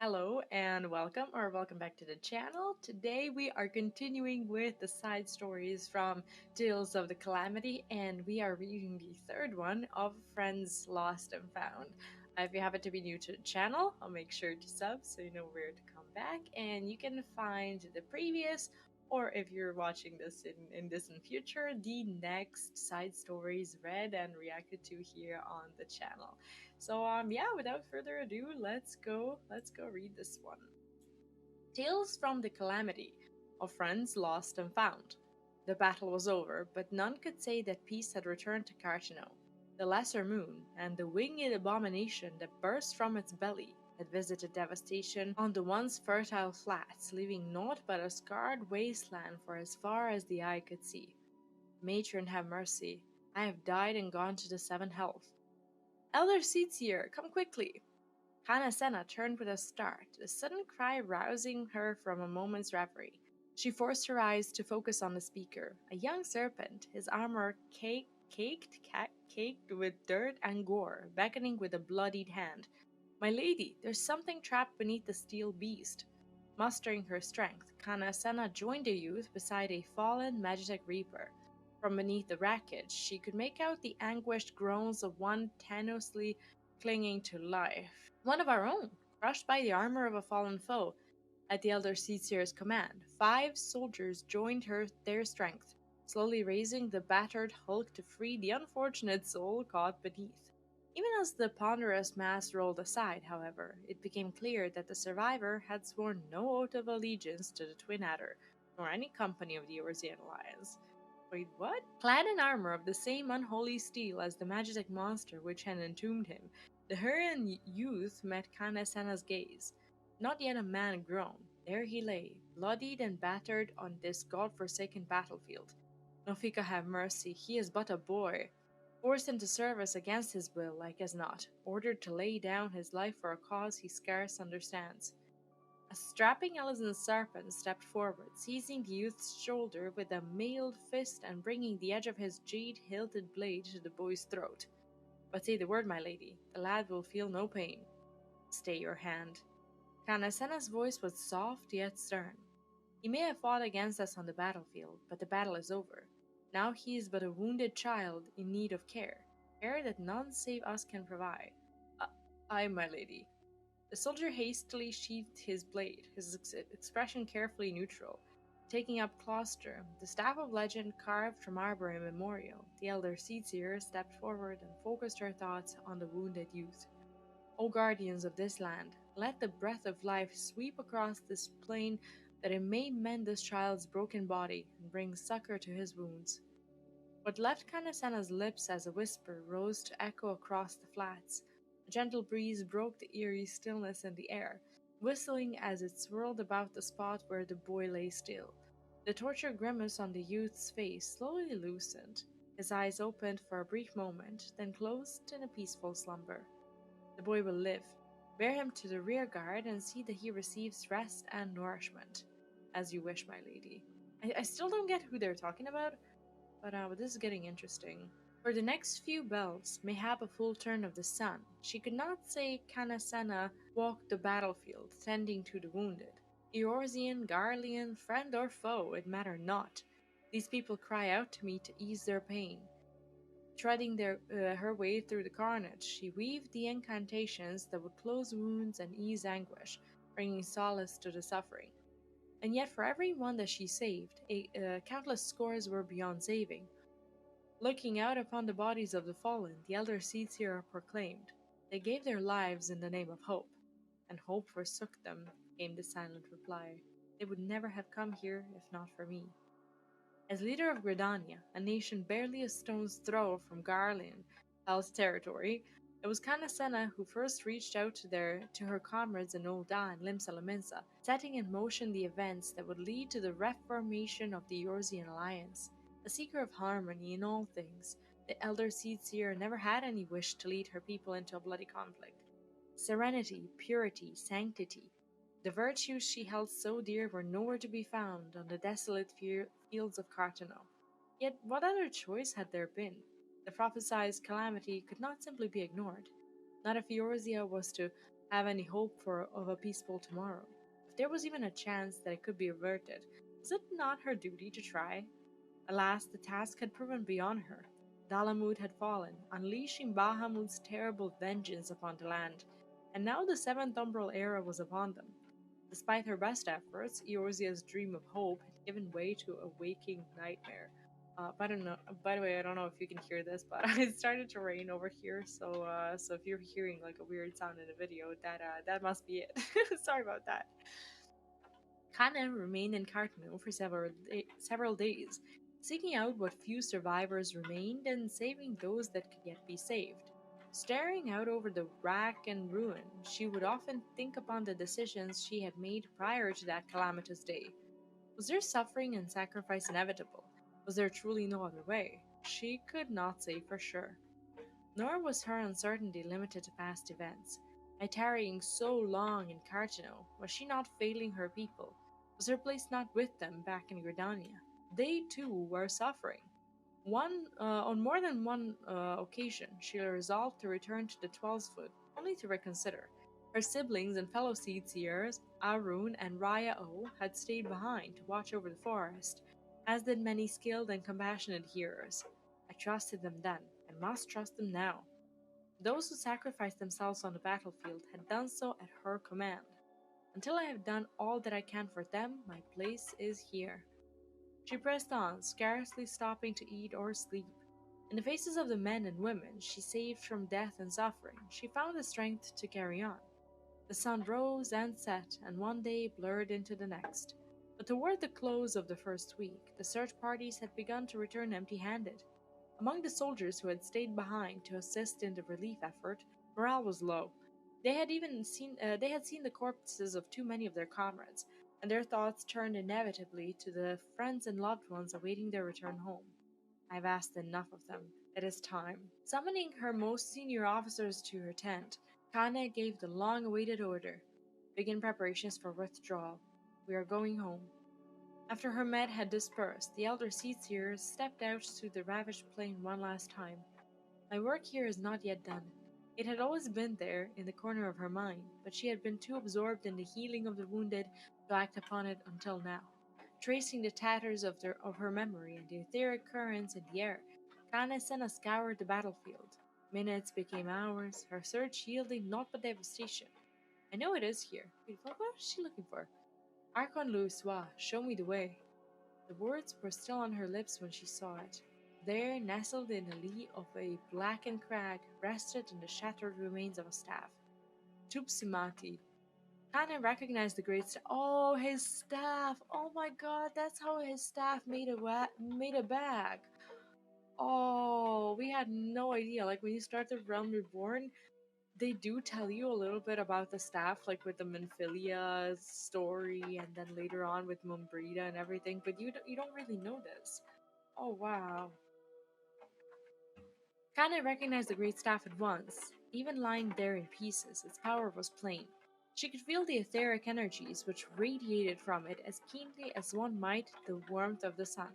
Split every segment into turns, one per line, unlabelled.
Hello and welcome back to the channel. Today we are continuing with the side stories from Tales of the Calamity, and we are reading the third one of Friends Lost and Found. If you happen to be new to the channel, I'll make sure to sub so you know where to come back, and you can find the previous, or if you're watching this in distant future, the next side stories read and reacted to here on the channel. So yeah, without further ado, let's go read this one. Tales from the Calamity of Friends Lost and Found. The battle was over, but none could say that peace had returned to Cartino. The lesser moon and the winged abomination that burst from its belly had visited devastation on the once fertile flats, leaving naught but a scarred wasteland for as far as the eye could see. Matron, have mercy. I have died and gone to the seven hells. Elder Seatsier, come quickly! Kan-E-Senna turned with a start, a sudden cry rousing her from a moment's reverie. She forced her eyes to focus on the speaker, a young serpent, his armor caked with dirt and gore, beckoning with a bloodied hand. My lady, there's something trapped beneath the steel beast. Mustering her strength, Kan-E-Senna joined the youth beside a fallen Magitek Reaper. From beneath the wreckage, she could make out the anguished groans of one tenuously clinging to life. One of our own, crushed by the armor of a fallen foe. At the elder Seatsier's command, 5 soldiers joined their strength, slowly raising the battered hulk to free the unfortunate soul caught beneath. Even as the ponderous mass rolled aside, however, it became clear that the survivor had sworn no oath of allegiance to the Twin Adder, nor any company of the Eorzean Alliance. Wait, what? Clad in armor of the same unholy steel as the magic monster which had entombed him, the Hurrian youth met Kan-E-Senna's gaze. Not yet a man grown, there he lay, bloodied and battered on this god-forsaken battlefield. Nofika, have mercy, he is but a boy. Forced into service against his will, like as not, ordered to lay down his life for a cause he scarce understands. A strapping Elysian serpent stepped forward, seizing the youth's shoulder with a mailed fist and bringing the edge of his jade-hilted blade to the boy's throat. But say the word, my lady, the lad will feel no pain. Stay your hand. Kan-E-Senna's voice was soft yet stern. He may have fought against us on the battlefield, but the battle is over. Now he is but a wounded child in need of care that none save us can provide. Aye, my lady. The soldier hastily sheathed his blade, his expression carefully neutral. Taking up Claustre, the staff of legend carved from arbor immemorial, the elder Seatsier stepped forward and focused her thoughts on the wounded youth. O guardians of this land, let the breath of life sweep across this plain that it may mend this child's broken body and bring succor to his wounds. What left Kan-E-Senna's lips as a whisper rose to echo across the flats. A gentle breeze broke the eerie stillness in the air, whistling as it swirled about the spot where the boy lay still. The tortured grimace on the youth's face slowly loosened. His eyes opened for a brief moment, then closed in a peaceful slumber. The boy will live. Bear him to the rear guard and see that he receives rest and nourishment. As you wish, my lady. I still don't get who they're talking about, but this is getting interesting. For the next few bells, mayhap a full turn of the sun, she could not say Kan-E-Senna walked the battlefield, tending to the wounded. Eorzean, Garlean, friend or foe, it mattered not. These people cry out to me to ease their pain. Treading her way through the carnage, she weaved the incantations that would close wounds and ease anguish, bringing solace to the suffering. And yet for every one that she saved, countless scores were beyond saving. Looking out upon the bodies of the fallen, the elder Seatsier proclaimed, "They gave their lives in the name of hope, and hope forsook them," came the silent reply. "They would never have come here if not for me." As leader of Gridania, a nation barely a stone's throw from Garlean, Hal's territory, it was Kan-E-Senna who first reached out to her comrades in Ul'dah and Lim Salaminsa, setting in motion the events that would lead to the reformation of the Eorzean Alliance. A seeker of harmony in all things, the elder Seatsier never had any wish to lead her people into a bloody conflict. Serenity, purity, sanctity, the virtues she held so dear were nowhere to be found on the desolate fields of Cartano. Yet what other choice had there been? The prophesied calamity could not simply be ignored. Not if Eorzea was to have any hope of a peaceful tomorrow. If there was even a chance that it could be averted, was it not her duty to try? Alas, the task had proven beyond her. Dalamud had fallen, unleashing Bahamut's terrible vengeance upon the land, and now the seventh umbral era was upon them. Despite her best efforts, Eorzea's dream of hope had given way to a waking nightmare. But I don't know. By the way, I don't know if you can hear this, but it started to rain over here. So if you're hearing like a weird sound in the video, that must be it. Sorry about that. Kana remained in Cartano for several days, seeking out what few survivors remained and saving those that could yet be saved. Staring out over the wreck and ruin, she would often think upon the decisions she had made prior to that calamitous day. Was their suffering and sacrifice inevitable? Was there truly no other way? She could not say for sure. Nor was her uncertainty limited to past events. By tarrying so long in Cargino, was she not failing her people? Was her place not with them back in Gridania? They too were suffering. On more than one occasion, she resolved to return to the 12's Foot, only to reconsider. Her siblings and fellow seedseers, Arun and Raya O, had stayed behind to watch over the forest, as did many skilled and compassionate hearers. I trusted them then, and must trust them now. Those who sacrificed themselves on the battlefield had done so at her command. Until I have done all that I can for them, my place is here. She pressed on, scarcely stopping to eat or sleep. In the faces of the men and women she saved from death and suffering, she found the strength to carry on. The sun rose and set, and one day blurred into the next. But toward the close of the first week, the search parties had begun to return empty handed. Among the soldiers who had stayed behind to assist in the relief effort, morale was low. They had seen the corpses of too many of their comrades, and their thoughts turned inevitably to the friends and loved ones awaiting their return home. I've asked enough of them. It is time. Summoning her most senior officers to her tent, Kana gave the long awaited order. Begin preparations for withdrawal. We are going home. After her med had dispersed, the elder seaseers stepped out to the ravaged plain one last time. My work here is not yet done. It had always been there, in the corner of her mind, but she had been too absorbed in the healing of the wounded to act upon it until now. Tracing the tatters of her memory and the etheric currents in the air, Kan-E-Senna scoured the battlefield. Minutes became hours, her search yielding naught but devastation. I know it is here. Wait, what was she looking for? Archon Louisois, show me the way. The words were still on her lips when she saw it. There, nestled in the lee of a blackened crag, rested in the shattered remains of a staff. Tupsimati. Kana recognized the great staff. Oh, his staff! Oh my god, that's how his staff made a bag. Oh, we had no idea. Like when you start the Realm Reborn, they do tell you a little bit about the staff, like with the Minfilia story, and then later on with Mumbrita and everything. But you don't really know this. Oh wow. Kana recognized the great staff at once. Even lying there in pieces, its power was plain. She could feel the etheric energies which radiated from it as keenly as one might the warmth of the sun.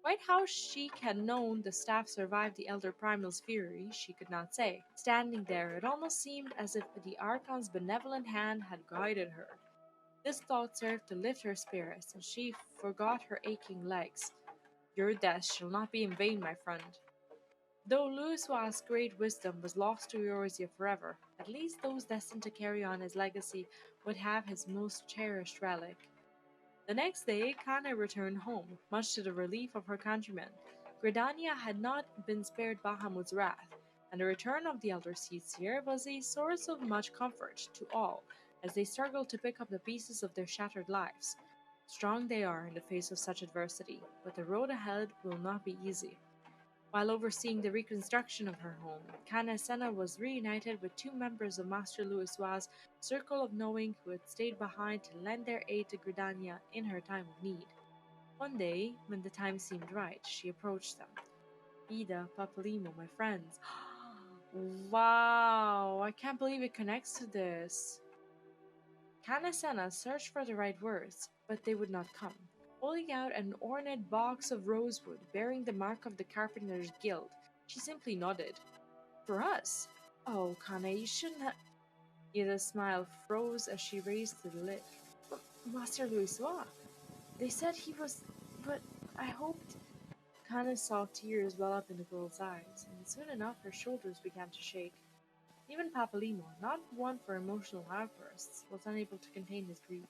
Quite how she had known the staff survived the Elder Primal's fury, she could not say. Standing there, it almost seemed as if the Archon's benevolent hand had guided her. This thought served to lift her spirits, and she forgot her aching legs. Your death shall not be in vain, my friend. Though Louisois' great wisdom was lost to Eorzea forever, at least those destined to carry on his legacy would have his most cherished relic. The next day, Kana returned home, much to the relief of her countrymen. Gridania had not been spared Bahamut's wrath, and the return of the elder Seedseer was a source of much comfort to all as they struggled to pick up the pieces of their shattered lives. Strong they are in the face of such adversity, but the road ahead will not be easy. While overseeing the reconstruction of her home, Kan-E-Senna was reunited with two members of Master Louisois' circle of knowing who had stayed behind to lend their aid to Gridania in her time of need. One day, when the time seemed right, she approached them. Ida, Papalimo, my friends. Wow, I can't believe it connects to this. Kan-E-Senna searched for the right words, but they would not come. Holding out an ornate box of rosewood bearing the mark of the Carpenter's Guild, she simply nodded. For us? Oh, Kana, you shouldn't have. Ida's smile froze as she raised to the lid. Master Louisoix, they said he was. But I hoped. Kana saw tears well up in the girl's eyes, and soon enough her shoulders began to shake. Even Papalimo, not one for emotional outbursts, was unable to contain his grief,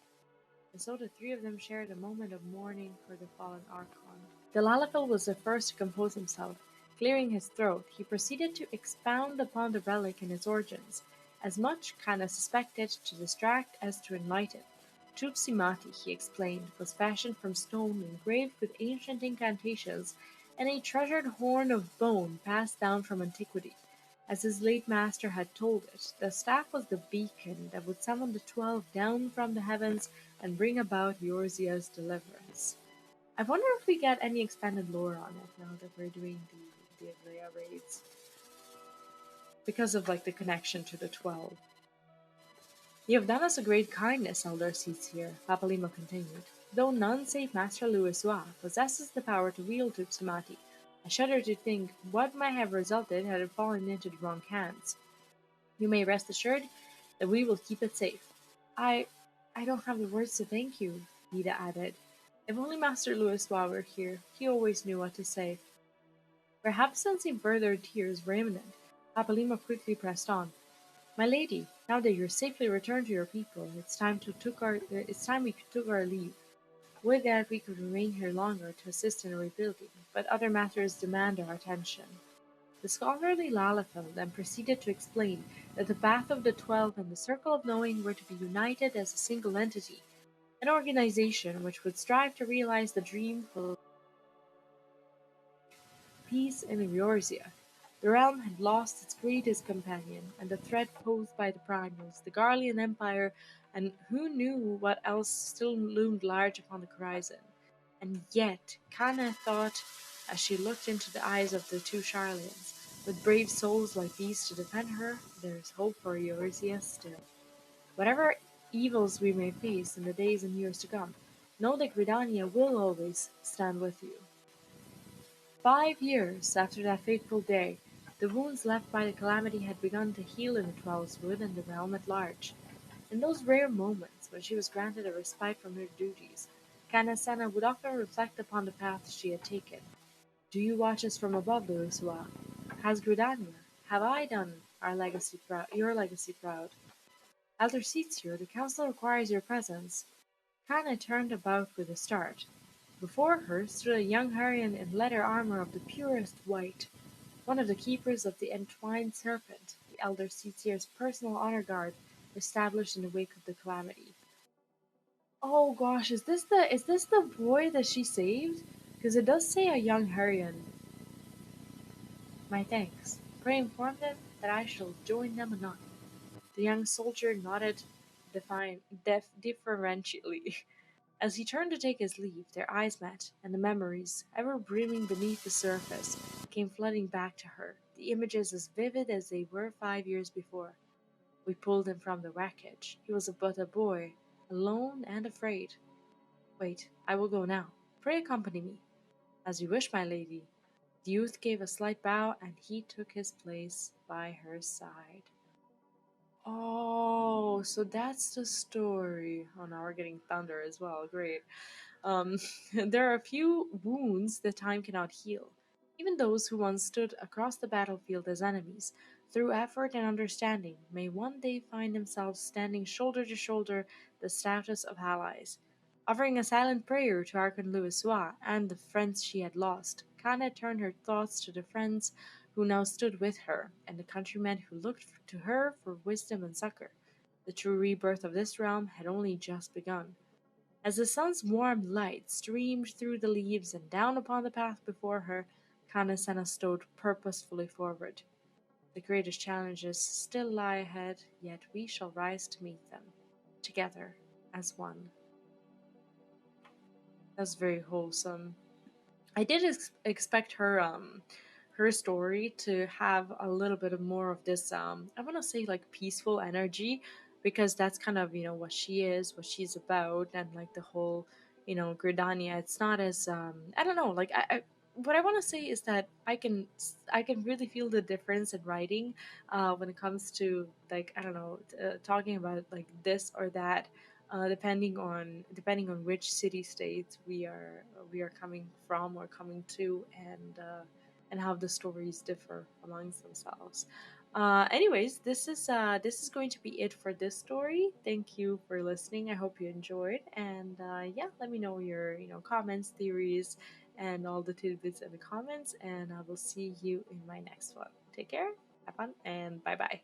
and so the three of them shared a moment of mourning for the fallen Archon. The Lalafell was the first to compose himself. Clearing his throat, he proceeded to expound upon the relic and its origins, as much Kana suspected to distract as to enlighten. Tupsimati, he explained, was fashioned from stone engraved with ancient incantations and a treasured horn of bone passed down from antiquity. As his late master had told it, the staff was the beacon that would summon the 12 down from the heavens and bring about Yorzia's deliverance. I wonder if we get any expanded lore on it now that we're doing the Aglaia raids. Because of like the connection to the 12. You have done us a great kindness, Elder Seatsier, Papalimo continued. Though none save Master Louisoix possesses the power to wield Tupsimati, I shudder to think what might have resulted had it fallen into the wrong hands. You may rest assured that we will keep it safe. I I don't have the words to thank you, Vida added. If only Master Louisoix were here, he always knew what to say. Perhaps sensing further tears were imminent, Papalimo quickly pressed on. My lady, now that you're safely returned to your people, it's time we took our leave. Would that we could remain here longer to assist in rebuilding, but other matters demand our attention. The scholarly Lalafell then proceeded to explain that the Path of the Twelve and the Circle of Knowing were to be united as a single entity, an organization which would strive to realize the dream for peace in Eorzea. The realm had lost its greatest companion, and the threat posed by the Primals, the Garlean Empire, and who knew what else still loomed large upon the horizon. And yet, Kana thought, as she looked into the eyes of the two Charlians, with brave souls like these to defend her, there is hope for Eorzea still. Whatever evils we may face in the days and years to come, know that Gridania will always stand with you. 5 years after that fateful day, the wounds left by the Calamity had begun to heal in the Twelveswood and the realm at large. In those rare moments when she was granted a respite from her duties, Kan-E-Senna would often reflect upon the path she had taken. Do you watch us from above, Louisoix? Has Gridania, have I done your legacy proud? Elder Seatsier, the council requires your presence. Kana turned about with a start. Before her stood a young Hurrian in leather armor of the purest white, one of the keepers of the entwined serpent, the elder Seatsier's personal honor guard, established in the wake of the calamity. Oh gosh, is this the boy that she saved? Because it does say a young Hurrian. My thanks. Pray inform them that I shall join them anon. The young soldier nodded deferentially. As he turned to take his leave, their eyes met, and the memories, ever brimming beneath the surface, came flooding back to her, the images as vivid as they were 5 years before. We pulled him from the wreckage. He was but a boy, alone and afraid. Wait, I will go now. Pray accompany me. As you wish, my lady. The youth gave a slight bow, and he took his place by her side. Oh, so that's the story. Oh, now we're getting thunder as well. Great. Um, there are a few wounds that time cannot heal. Even those who once stood across the battlefield as enemies, through effort and understanding, may one day find themselves standing shoulder to shoulder, the stoutest of allies. Offering a silent prayer to Archon Louisoix and the friends she had lost, Kana turned her thoughts to the friends who now stood with her, and the countrymen who looked to her for wisdom and succor. The true rebirth of this realm had only just begun. As the sun's warm light streamed through the leaves and down upon the path before her, Kan-E-Senna strode purposefully forward. The greatest challenges still lie ahead, yet we shall rise to meet them, together, as one. That's very wholesome. I did expect her story to have a little bit of more of this I want to say like peaceful energy, because that's kind of what she is, what she's about, and like the whole Gridania. It's not as I don't know, like what I want to say is that I can really feel the difference in writing when it comes to, like, I don't know, talking about like this or that, depending on which city states we are coming from or coming to, and how the stories differ amongst themselves. Anyways, this is going to be it for this story. Thank you for listening. I hope you enjoyed, and yeah, let me know your comments, theories, and all the tidbits in the comments. And I will see you in my next one. Take care, have fun, and bye bye.